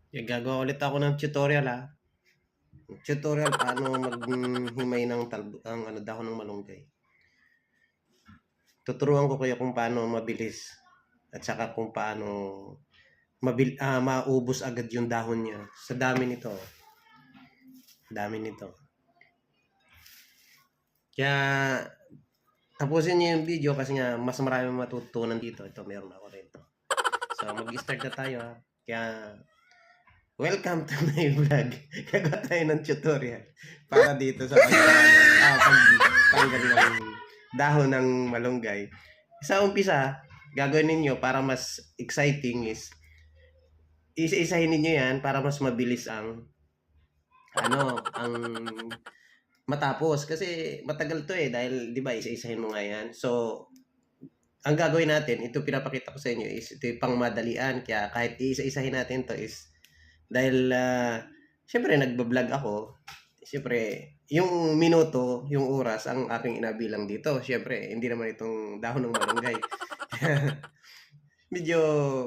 Gagawa ulit ako ng tutorial Tutorial paano maghimay ng ang dahon ng malunggay. Tuturuan ko kayo kung paano mabilis at saka kung paano maubos agad yung dahon niya. Sa dami nito. Dami nito. Kaya tapusin niyo yung video kasi nga mas marami matutunan dito. Ito meron ako rito. So mag-start na tayo Kaya welcome to my vlog. Gagawa tayo ng tutorial para dito sa pagtanggal ng dahon ng malunggay. Sa umpisa, gagawin ninyo para mas exciting is isa-isahin ninyo yan para mas mabilis ang ang matapos kasi matagal to dahil 'di ba isa-isahin mo nga yan. So ang gagawin natin, ito pinapakita ko sa inyo is ito yung pangmadalian kaya kahit isa-isahin natin to is dahil syempre nagba-vlog ako, syempre yung minuto, yung oras ang aking inabilang dito. Syempre hindi naman itong dahon ng malunggay. Medyo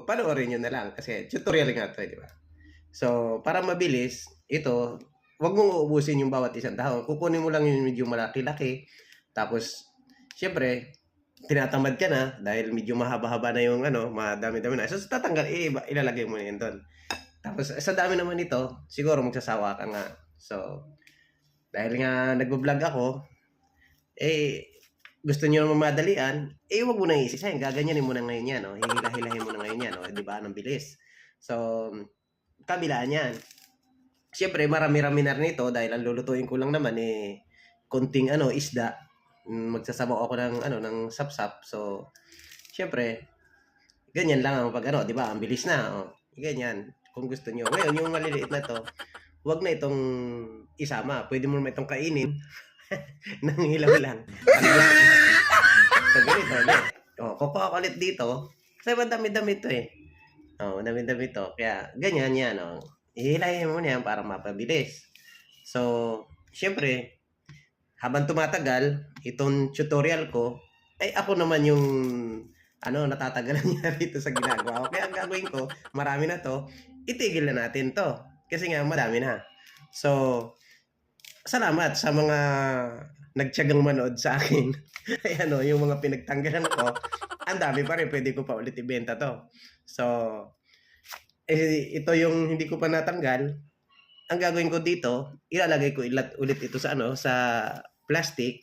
panoorin nyo na lang kasi tutorial nga to, di ba? So, para mabilis, ito, wag mong uubusin yung bawat isang dahon. Kukunin mo lang yung medyo malaki-laki. Tapos, syempre, tinatamad ka na dahil medyo mahaba-haba na yung madami-dami na. So, tatanggal, ilalagay mo na yun doon. Tapos, sa dami naman ito, siguro magsasawa ka nga. So, dahil nga nagbo-vlog ako, gusto niyo naman madalian, wag mo nang isisahin. Gaganyanin mo na ngayon yan, hihilahin mo na ngayon yan, di ba? Ang bilis. So, kabilaan yan. Siyempre, marami-rami na rin ito dahil ang lulutuin ko lang naman konting isda. Magsasabaw ako ng sapsap. So, siyempre, ganyan lang ang pag di ba? Ang bilis na, ganyan. Kung gusto niyo. Ngayon, yung maliliit na to, wag na itong isama. Pwede mo naman itong kainin. Nang hilaw lang. So, ganito ulit. Kukuha ko ulit dito. Kasi madami-dami ito madami-dami ito. Kaya, ganyan yan. Ihilahin mo na yan para mapabilis. So, syempre, habang tumatagal, itong tutorial ko, ako naman yung natatagalan niya dito sa ginagawa ko. Kaya ang gagawin ko, marami na to, itigil na natin to. Kasi nga, madami na. So, salamat sa mga nagtiyagang manood sa akin. Yung mga pinagtanggalan ko, ang dami pa rin. Pwede ko pa ulit ibenta to. So, ito yung hindi ko pa natanggal. Ang gagawin ko dito, ilalagay ko ulit ito sa sa plastic.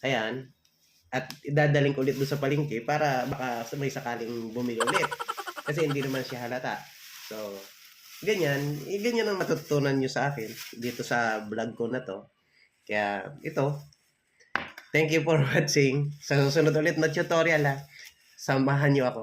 Ayan. At idadaling ko ulit doon sa palengke para baka may sakaling bumili ulit. Kasi hindi naman siya halata. So, ganyan ang matutunan nyo sa akin dito sa vlog ko na to. Kaya ito, thank you for watching. Sa susunod ulit na tutorial samahan nyo ako.